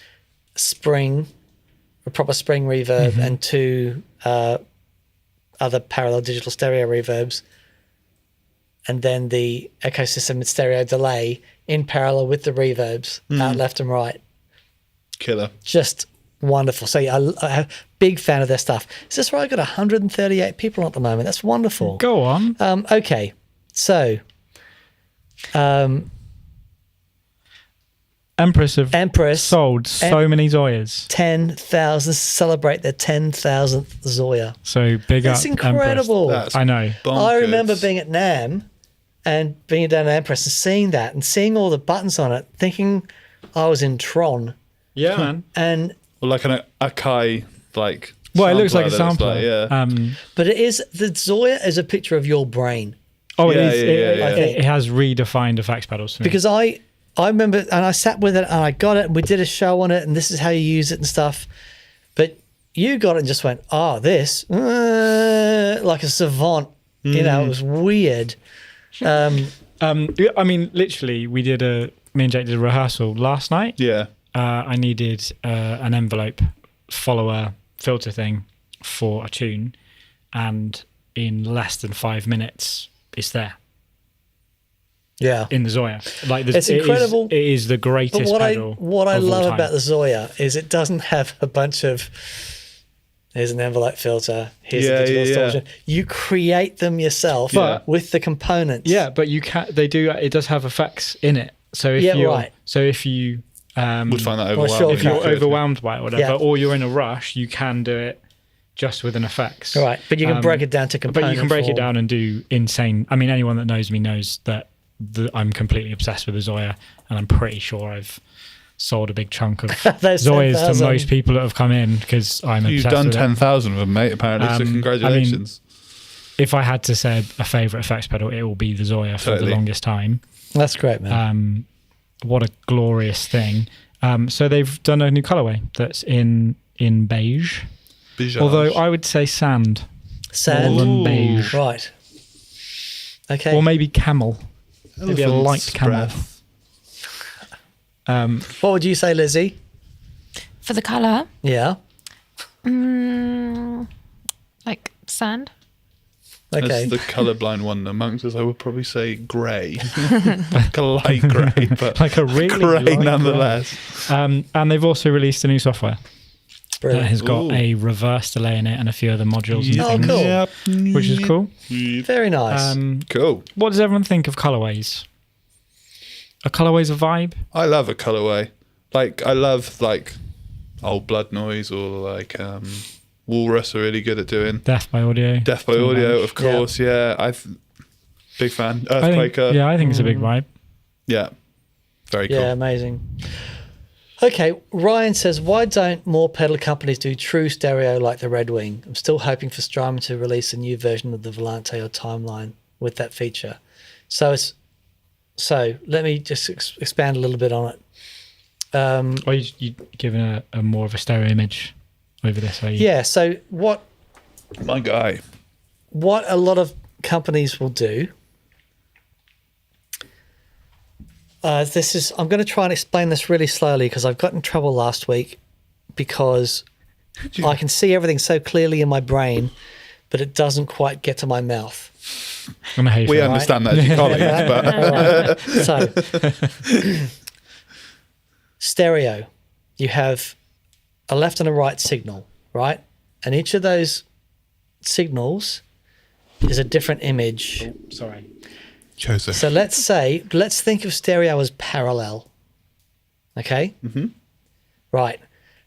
a proper spring reverb, and 2 other parallel digital stereo reverbs, and then the ecosystem and stereo delay in parallel with the reverbs out left and right. Killer. Just wonderful. So yeah, I'm a big fan of their stuff. Is this right? I've got 138 people at the moment. That's wonderful. Go on. Okay, so Empress have Empress sold so many Zoyas. 10,000, celebrate their 10,000th Zoya. So big up That's incredible. That's I know. bonkers. I remember being at NAMM and being down at Empress and seeing that and seeing all the buttons on it, thinking I was in Tron. Yeah, man. And Or like an Akai, like. Well, it looks like a sampler that sampler. it's like, yeah. but it is, the Zoya is a picture of your brain. Oh, Yeah, it is. yeah, It has redefined effects pedals for me. Because I remember, and I sat with it and I got it and we did a show on it and this is how you use it and stuff. But you got it and just went, this, like a savant. You know, it was weird. I mean, literally, me and Jake did a rehearsal last night. Yeah. I needed an envelope follower filter thing for a tune, and in less than 5 minutes, it's there Yeah. in the Zoya. Like It's incredible. It is the greatest But pedal. what I of all love time. about the Zoya is it doesn't have a bunch of, here's an envelope filter, here's a digital distortion. You create them yourself But- with the components. Yeah, but you can. They do. It does have effects in it. So if Yeah, you're, right. so if you Would find that Or overwhelming. shortcut. if you're Okay. overwhelmed by it or whatever, Yeah. or you're in a rush, you can do it just with an effects. Right. But you can break it down to components. But you can break it down and do insane. I mean, anyone that knows me knows that I'm completely obsessed with the Zoya, and I'm pretty sure I've sold a big chunk of Those Zoyas to 10,000. most people that have come in because I'm You've obsessed done with it. 10,000 of them, mate, apparently. So I mean, congratulations. If I had to say a favourite effects pedal, it will be the Zoya for Totally. the longest time. That's great, man. What a glorious thing. So they've done a new colorway that's in beige. Bijage. Although I would say sand Sand. more than Ooh. beige. Right. Okay. Or maybe camel. Maybe a light Elephant's camel. breath. What would you say, Lizzie? For the colour, Yeah. like sand. Okay. As the colourblind one amongst us, I would probably say grey. Like a light grey, but Like a really grey light nonetheless. And they've also released a new software that Brilliant. has got Ooh. a reverse delay in it and a few other modules and Oh, things, cool. Yep. which is cool. Very nice. Cool. What does everyone think of colorways? Are colorways a vibe? I love a colourway. Like, I love, like, Old Blood Noise or, like, Walrus are really good at doing. Death by Audio. Death by Audio, of course, yeah. Big fan. I think, Earthquaker. yeah, I think it's a big vibe. Yeah. Very cool. Yeah, amazing. Okay, Ryan says, why don't more pedal companies do true stereo like the Red Wing? I'm still hoping for Strymon to release a new version of the Volante or Timeline with that feature. So let me just expand a little bit on it. Or you giving a more of a stereo image over this, are you? Yeah, so what My guy. a lot of companies will do, I'm going to try and explain this really slowly because I've got in trouble last week because I can see everything so clearly in my brain, but it doesn't quite get to my mouth. I'm gonna hate We it. understand that as your colleagues, but So, stereo, you have a left and a right signal, right? And each of those signals is a different image. Sorry. Joseph. So let's think of stereo as parallel. Okay? Mm-hmm. Right.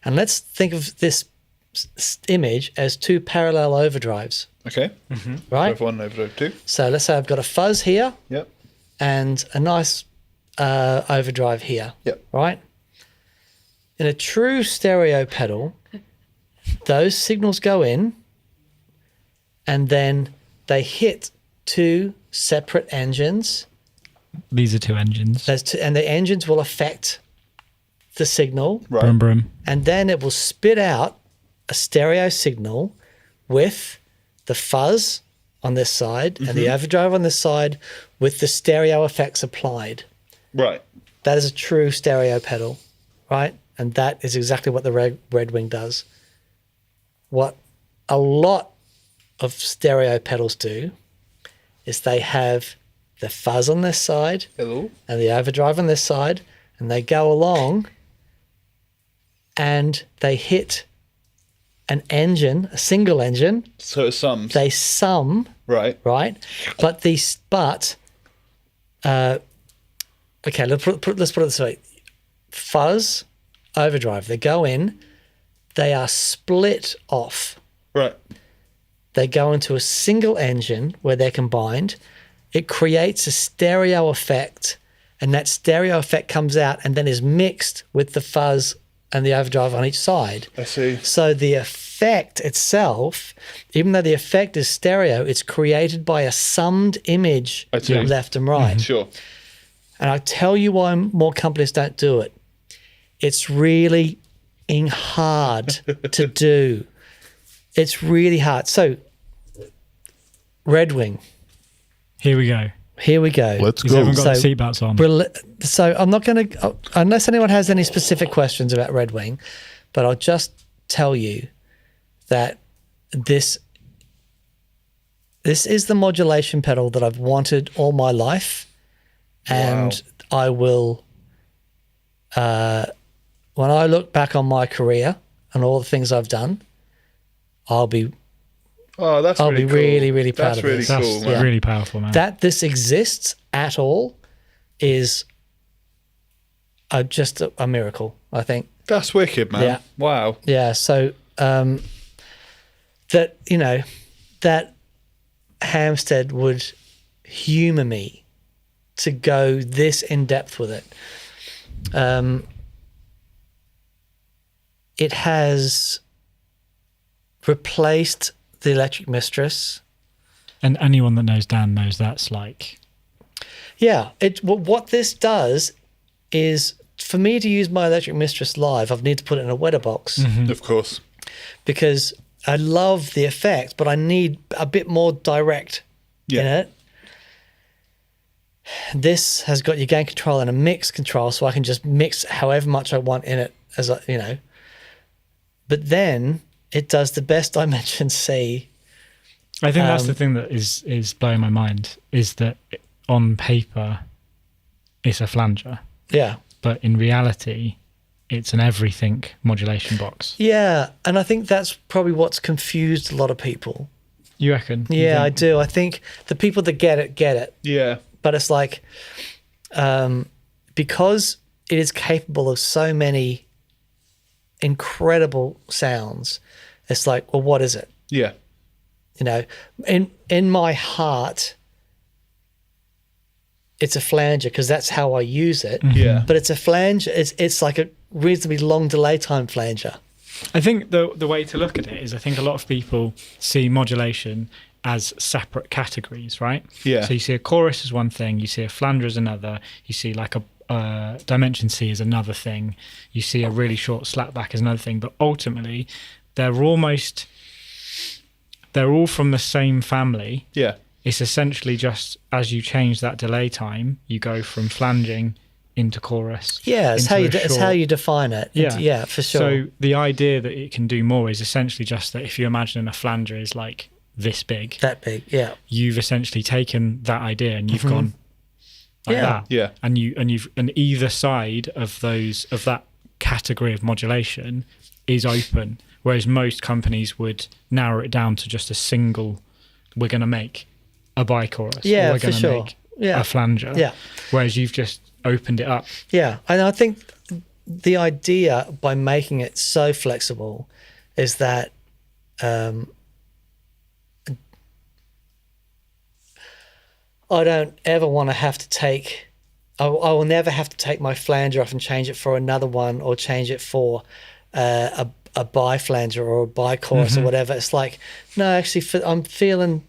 And let's think of this image as two parallel overdrives, Okay. right? Over one, over two. So let's say I've got a fuzz here Yep. and a nice overdrive here, Yep. right? In a true stereo pedal, those signals go in and then they hit two separate engines. These are two engines. And the engines will affect the signal, Right. Brum brum. and then it will spit out a stereo signal with the fuzz on this side and the overdrive on this side with the stereo effects applied. Right. That is a true stereo pedal, right? And that is exactly what the Red Wing does. What a lot of stereo pedals do is they have the fuzz on this side Hello. and the overdrive on this side, and they go along and they hit an engine, a single engine. So it sums. They sum, Right. right? Okay, let's put it this way. Fuzz, overdrive, they go in, they are split off. Right. They go into a single engine where they're combined. It creates a stereo effect, and that stereo effect comes out and then is mixed with the fuzz and the overdrive on each side. I see. So the effect itself, even though the effect is stereo, it's created by a summed image I see. left and right. Sure. And I'll tell you why more companies don't do it. It's really hard to do. It's really hard. So, Red Wing, Here we go. here we go. Let's Because go. everyone got So- the seatbelts on. So I'm not going to, unless anyone has any specific questions about Red Wing, but I'll just tell you that this is the modulation pedal that I've wanted all my life. And I will, when I look back on my career and all the things I've done, I'll be Oh, that's I'll really be cool. really, really proud That's of really this. That's cool, man. really powerful, man. that this exists at all is just a miracle, I think. That's wicked, man. Yeah. Wow. Yeah. So that Hamstead would humour me to go this in depth with it. It has replaced the Electric Mistress. And anyone that knows Dan knows that's like, Yeah. What this does is, for me to use my Electric Mistress live, I've need to put it in a wetter box Of course. because I love the effect, but I need a bit more direct in it. This has got your gain control and a mix control, so I can just mix however much I want in it, as I, you know. But then it does the best Dimension C. I think that's the thing that is blowing my mind, is that on paper it's a flanger, Yeah. but in reality it's an everything modulation box. Yeah, and I think that's probably what's confused a lot of people. You reckon? You Yeah, I think- do. I think the people that get it. Yeah. But it's like, because it is capable of so many incredible sounds, it's like, well, what is it? Yeah. You know, in my heart, it's a flanger because that's how I use it. Yeah. But it's a flanger. It's like a reasonably long delay time flanger. I think the way to look at it is, I think a lot of people see modulation as separate categories, right? Yeah. So you see a chorus as one thing, you see a flanger as another, you see like a Dimension C as another thing, you see a really short slapback as another thing, but ultimately they're all from the same family. Yeah. It's essentially just as you change that delay time, you go from flanging into chorus. Yeah, it's how into you a it's how short- you define it. Yeah. Yeah, for sure. So the idea that it can do more is essentially just that if you imagine a flanger is like this big, that big. Yeah. you've essentially taken that idea and you've gone like Yeah. that. Yeah. And either side of that category of modulation is open, whereas most companies would narrow it down to just a single. We're going to make a bichorus. Yeah, or we're for going to sure. make Yeah. a flanger. Yeah. Whereas you've just opened it up. Yeah, and I think the idea by making it so flexible is that I don't ever want to have to take. I will never have to take my flanger off and change it for another one, or change it for a bi-flanger or a bi-chorus or whatever. It's like, no, actually, I'm feeling,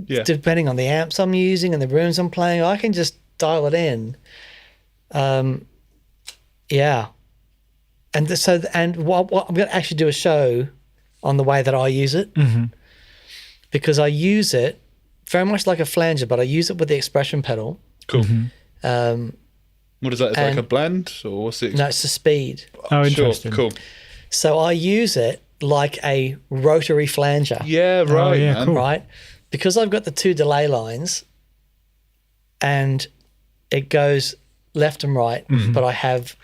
Yeah. depending on the amps I'm using and the rooms I'm playing, I can just dial it in. Yeah. And what I'm going to actually do a show on the way that I use it, because I use it very much like a flanger, but I use it with the expression pedal. Cool. Um, What is that? Is it like and- a blend or what's it? no, it's the speed. Oh, Sure. interesting. Cool. So I use it like a rotary flanger, Yeah. Right. yeah, man. cool. right? Because I've got the two delay lines and it goes left and right, but I have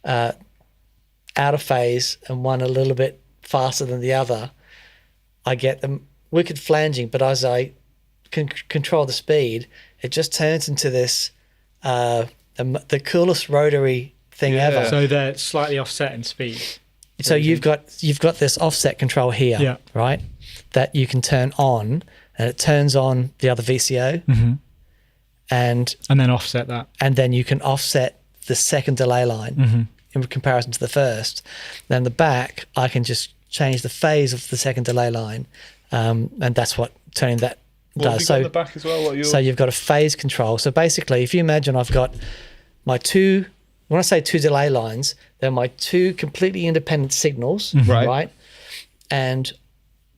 out of phase and one a little bit faster than the other. I get them wicked flanging, but as I can control the speed, it just turns into this the coolest rotary thing Yeah. ever. So they're slightly offset in speed. So you've got this offset control here, Yeah. right? That you can turn on, and it turns on the other VCO, and And then offset that. then you can offset the second delay line in comparison to the first. Then the back, I can just change the phase of the second delay line, and that's what turning that What have does. you got So in the back as well? What are your... so you've got a phase control. So basically, if you imagine I've got my two, when I say two delay lines, they're my two completely independent signals, right? And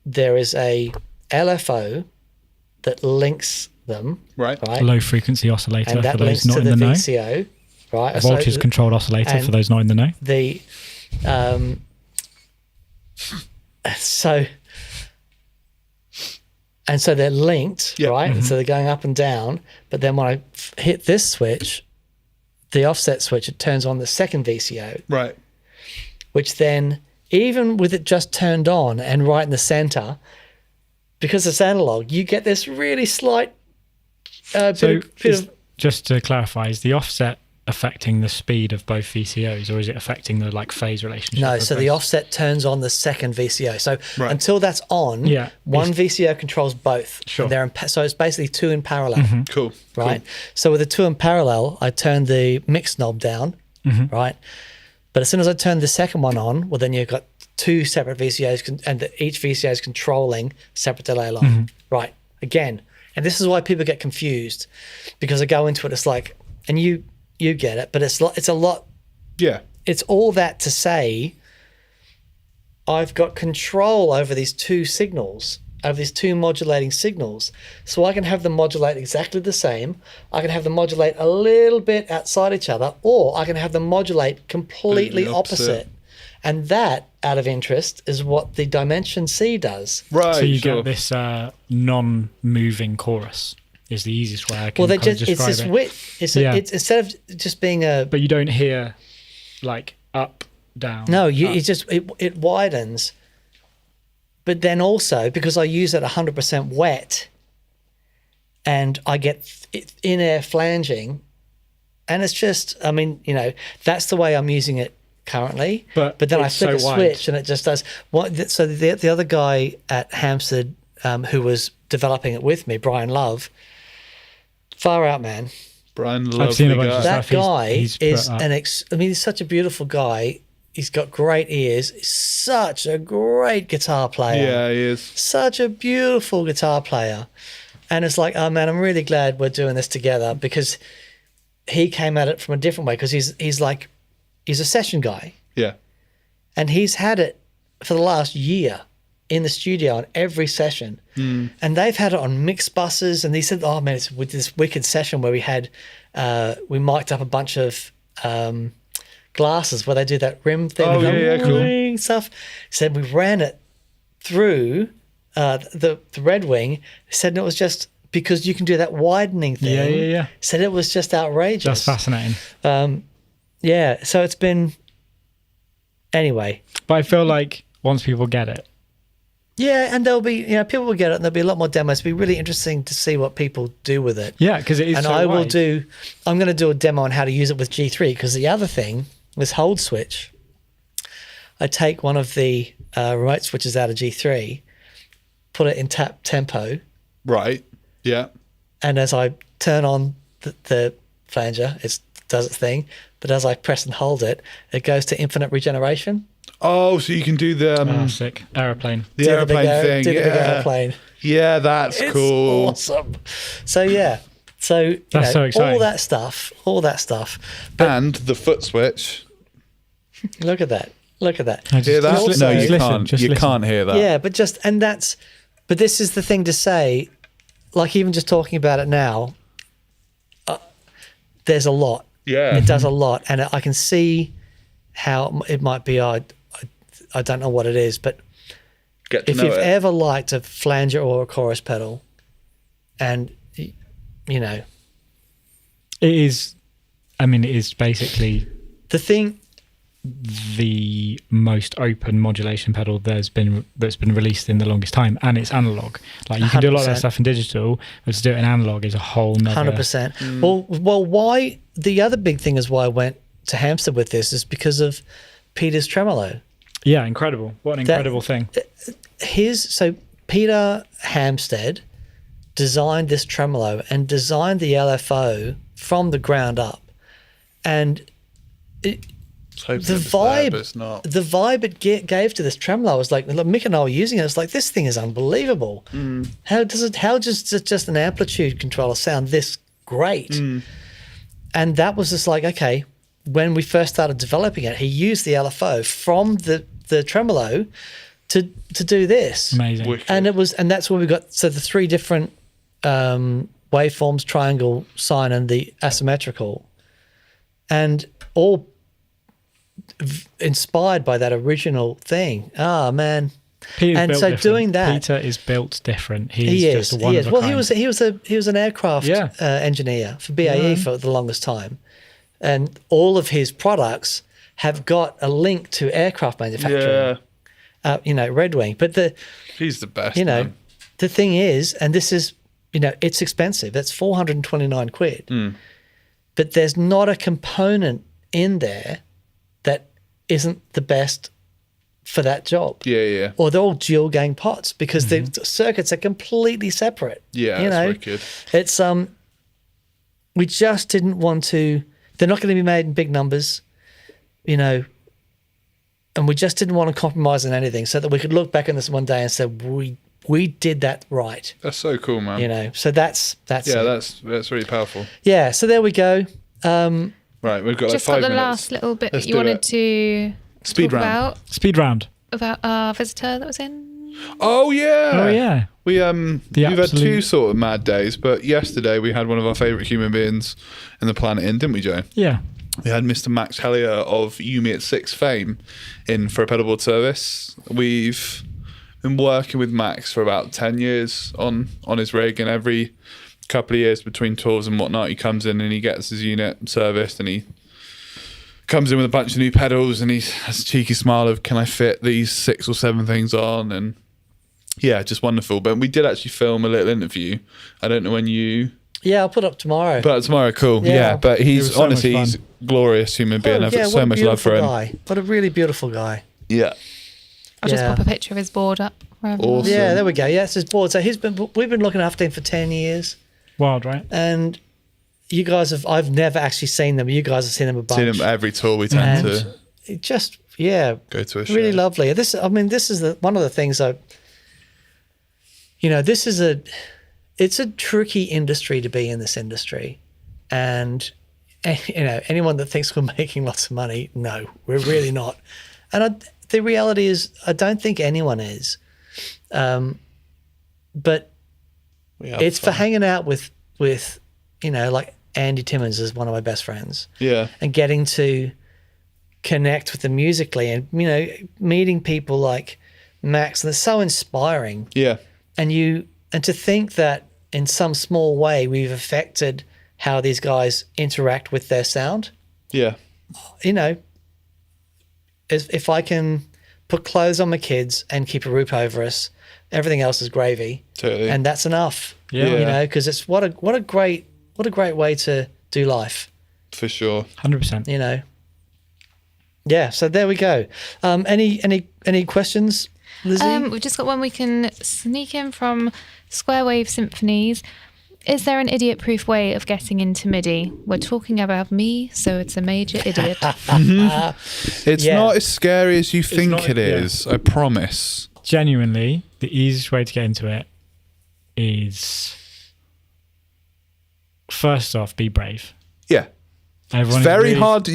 there is a LFO that links them, Right. right? Low frequency oscillator And for that those links not to in the the know. VCO, right? A voltage controlled oscillator and for those not in the know. The so they're linked, Yep. right? So they're going up and down. But then when I hit this switch, the offset switch, it turns on the second VCO, Right. which then, even with it just turned on and right in the center, because it's analog, you get this really slight bit of Just to clarify, is the offset affecting the speed of both VCOs, or is it affecting the like phase relationship? no. of So the both? offset turns on the second VCO. So Right. until that's on, Yeah. one VCO controls both. Sure. And they're so it's basically two in parallel. Cool. Right. So with the two in parallel, I turn the mix knob down, right? But as soon as I turn the second one on, well, then you've got two separate VCOs, and each VCO is controlling separate delay line, right? Again, and this is why people get confused, because I go into it, it's like, and you get it, but it's a lot. Yeah. It's all that to say, I've got control over these two signals, over these two modulating signals. So I can have them modulate exactly the same. I can have them modulate a little bit outside each other, or I can have them modulate completely Completely opposite. opposite. And that, out of interest, is what the Dimension C does. Right. So you sure. get this non-moving chorus is the easiest way I can Well, they kind of just it's describe this it. width. Yeah. It's instead of just being a But you don't hear like up, down. no, up. it widens. But then also, because I use it 100% wet, and I get in-air flanging, and it's just, I mean, that's the way I'm using it currently. But then I it's flick so a wide. switch, and it just does. So the other guy at Hamstead, who was developing it with me, Brian Love, far out, man. Brian, I've lovely seen a bunch guy. of That stuff he's- guy he's put is up. he's such a beautiful guy. He's got great ears. He's such a great guitar player. Yeah, he is. Such a beautiful guitar player. And it's like, oh man, I'm really glad we're doing this together, because he came at it from a different way, because he's a session guy, Yeah. and he's had it for the last year in the studio on every session. And they've had it on mix buses, and he said, oh man, it's with this wicked session where we had we mic'd up a bunch of glasses where they do that rim thing. Oh, yeah, cool. Ring stuff. He said we ran it through the Red Wing. He said it was just because you can do that widening thing. Yeah. He said it was just outrageous. That's fascinating. Yeah, so it's been... Anyway. But I feel like once people get it. Yeah, and there'll be, people will get it and there'll be a lot more demos. It'll be really interesting to see what people do with it. Yeah, because it is and so I'm wide. going to do a demo on how to use it with G3, because the other thing, this hold switch, I take one of the remote switches out of G3, put it in tap tempo. Right. Yeah. And as I turn on the flanger, it does its thing. But as I press and hold it, it goes to infinite regeneration. Oh, so you can do the sick aeroplane. The aeroplane thing. Do the big aeroplane. Yeah, that's It's cool. awesome. So yeah. So That's so exciting. all that stuff. And the foot switch. Look at that. Hear that? Also- No, you listen, can't. just You listen. can't hear that. Yeah, but this is the thing to say, like even just talking about it now, there's a lot. Yeah. It does a lot, and I can see how it might be. I don't know what it is, but Get to if know you've it. ever liked a flanger or a chorus pedal, and It is basically the thing. the most open modulation pedal that's been released in the longest time, and it's analog. Like you can do a lot of that 100%. stuff in digital, but to do it in analog is a whole nother 100%. Well, why? The other big thing is why I went to Hamstead with this is because of Peter's tremolo. Yeah, incredible. What an incredible thing. So Peter Hamstead designed this tremolo and designed the LFO from the ground up, and I was hoping the it was there, vibe, but it's not. the vibe it gave to this tremolo was like, Mick and I were using it. It's like, this thing is unbelievable. How does just an amplitude controller sound this great? And that was just like, okay, when we first started developing it, he used the LFO from the tremolo to do this. Amazing. Wicked. And that's where we got, so the three different waveforms, triangle, sine, and the asymmetrical, and all inspired by that original thing. Man. Peter's And built so different. doing that- Peter is built different. He's He just is. one He of is. a Well, kind. he was an aircraft Yeah. engineer for BAE for the longest time, and all of his products have got a link to aircraft manufacturing. Yeah. Red Wing. But He's the best. the thing is, and this is, it's expensive. That's 429 quid. But there's not a component in there that isn't the best for that job. Yeah. Or they're all dual gang pots because the circuits are completely separate. Yeah, that's wicked. It's we just didn't want to. They're not going to be made in big numbers, and we just didn't want to compromise on anything, so that we could look back on this one day and say we did that right. That's so cool, man. So that's Yeah, it. that's really powerful. Yeah. So there we go. Right, we've got Just like 5 got the minutes. last little bit Let's that you do wanted it. to Speed talk round. Speed round. about our visitor that was in. Oh yeah. Oh yeah. We we've had absolute- 2 sort of mad days, but yesterday we had one of our favourite human beings in the planet in, didn't we, Joe? Yeah. We had Mr. Max Hellier of Yumi at 6 fame in for a pedalboard service. We've been working with Max for about 10 years on his rig, and every couple of years between tours and whatnot, he comes in and he gets his unit serviced, and he comes in with a bunch of new pedals, and he has a cheeky smile of, can I fit these 6 or 7 things on? And yeah, just wonderful. But we did actually film a little interview. I don't know when you... Yeah, I'll put it up tomorrow. But tomorrow, cool. Yeah. Yeah, but It he's was so much honestly, he's a fun. glorious human being. I've got so much love for him. Guy. What a really beautiful guy. Yeah. I'll just Yeah. pop a picture of his board up. for everyone. Awesome. Yeah, there we go. Yeah, it's his board. So we've been looking after him for 10 years, Wild, right? and you guys I've never actually seen them. You guys have seen them a bunch. Seen him every tour we tend And to it just, yeah, go to a show. really lovely. This is one of the things it's a tricky industry to be in, this industry. And, anyone that thinks we're making lots of money, no, we're really not. And the reality is, I don't think anyone is. But We have it's fun. for hanging out with like Andy Timmons as one of my best friends. Yeah. And getting to connect with them musically, and meeting people like Max, and it's so inspiring. Yeah. And to think that in some small way we've affected how these guys interact with their sound. Yeah. If I can put clothes on my kids and keep a roof over us, everything else is gravy. Totally. And that's enough. Yeah. Because it's what a great way to do life. For sure. 100%. Yeah. So there we go. Any questions, Lizzie? We've just got one we can sneak in from Square Wave Symphonies. Is there an idiot-proof way of getting into MIDI? We're talking about me, so it's a major idiot. It's not as scary as you think not- it is. I promise. Genuinely, the easiest way to get into it is, first off, be brave. Yeah. Everyone It's is very really- hard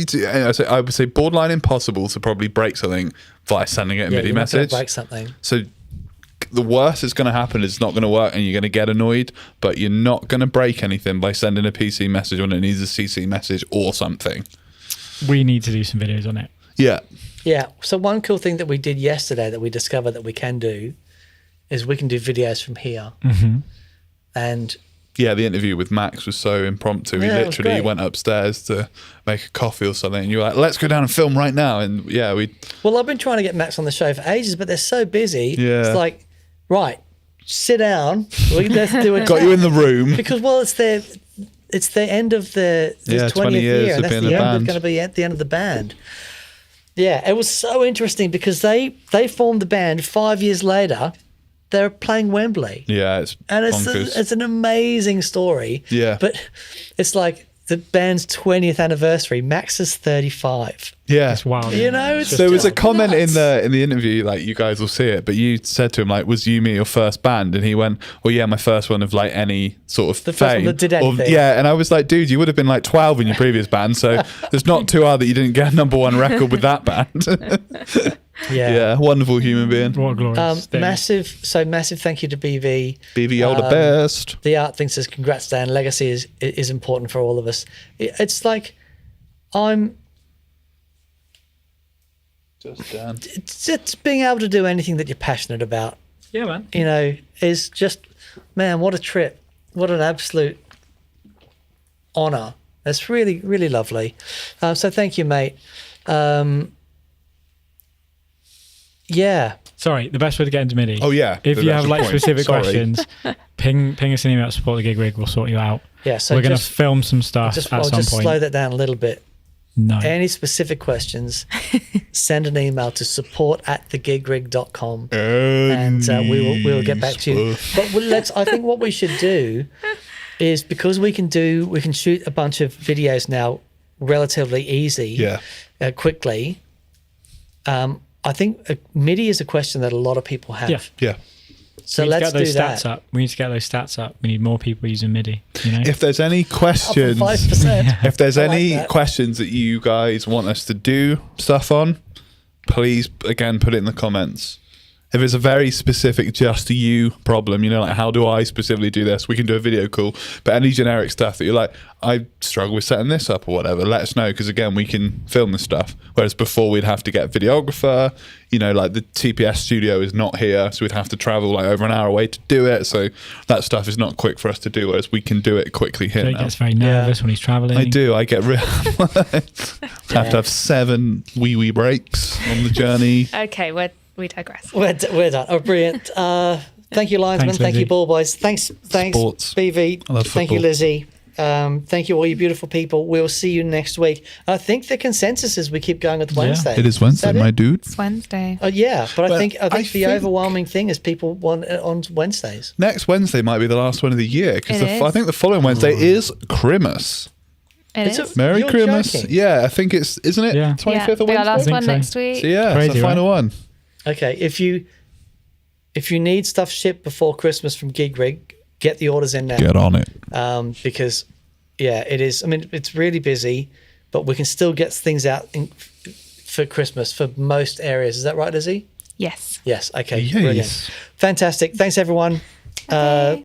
I would say borderline impossible to probably break something via sending it a MIDI you're not gonna message. break something. So the worst that's going to happen is it's not going to work and you're going to get annoyed, but you're not going to break anything by sending a PC message when it needs a CC message or something. We need to do some videos on it. Yeah. Yeah. So one cool thing that we did yesterday that we discovered that we can do is we can do videos from here. Mm-hmm. And Yeah, the interview with Max was so impromptu. He Yeah, it was literally great. went upstairs to make a coffee or something, and you were like, let's go down and film right now. And yeah, I've been trying to get Max on the show for ages, but they're so busy. Yeah. It's like, right, sit down. Let's do it. got you in the room. Because it's the end of the 20 20th years year, of and that's being the a end. band. It's going to be at the end of the band. Yeah, it was so interesting because they formed the band 5 years later. They're playing Wembley. Yeah, it's And bonkers. it's an amazing story. Yeah. But it's like the band's 20th anniversary. Max is 35. yeah. It's wild. It's There was a just comment nuts. in the interview, like you guys will see it, but you said to him like, "Was You Me your first band?" And he went, "Well, yeah, my first one of like any sort of The first one fame." that did Or- anything. yeah, and I was like, "Dude, you would have been like 12 in your previous band, so there's not too hard that you didn't get a #1 record with that band." Yeah, wonderful human being. What a glorious thing. Massive thank you to BV. BV, all the best. The art thing says, congrats, Dan. Legacy is important for all of us. It's like, it's being able to do anything that you're passionate about, Yeah, man. is just, man, what a trip. What an absolute honor. It's really, really lovely. So thank you, mate. Yeah. Sorry, the best way to get into MIDI. Oh, yeah. If you That's have the like point. specific Sorry. questions, ping us an email at support@TheGigRig. We'll sort you out. Yeah. So We're going to just, film some stuff I'll at some just point. slow that down a little bit. No. Any specific questions, send an email to support@thegigrig.com and we will get back to you. But I think what we should do is, because we can shoot a bunch of videos now relatively easy, quickly. I think MIDI is a question that a lot of people have. Yeah. Yeah. So we need to let's get those do stats that. up. We need to get those stats up. We need more people using MIDI. If there's any questions, 5%. if there's I like any that. questions that you guys want us to do stuff on, please again put it in the comments. If it's a very specific just you problem, like how do I specifically do this, we can do a video call. But any generic stuff that you're like, I struggle with setting this up or whatever, let us know, because again, we can film this stuff. Whereas before we'd have to get a videographer, like the TPS studio is not here, so we'd have to travel like over an hour away to do it. So that stuff is not quick for us to do, whereas we can do it quickly here Jake now. gets very nervous when he's traveling. I do. I get real. Have to have 7 wee breaks on the journey. Okay, we digress. We're done. Oh, brilliant. Thank you, Linesman. Thanks, Thank you, Lizzie. Ball Boys. Thanks, Sports. BV. I love Thank you, football. Lizzie. Thank you, all you beautiful people. We'll see you next week. I think the consensus is we keep going with Wednesday. It is Wednesday, Is that my it? dude. It's Wednesday. Yeah, but I Well, think I the think- overwhelming thing is people want it on Wednesdays. Next Wednesday might be the last one of the year, because It is. I think the following Wednesday is Christmas. It It's is. Merry You're Christmas. joking. Yeah, I think isn't it? Yeah. 25th of we got our Wednesday? last one so. next week. So yeah, Crazy, it's the final one. Okay, if you need stuff shipped before Christmas from GigRig, get the orders in now. Get on it. Because it is. I mean, it's really busy, but we can still get things out for Christmas for most areas. Is that right, Lizzie? Yes. Yes. Okay. Yes. Brilliant. Fantastic. Thanks, everyone. Okay.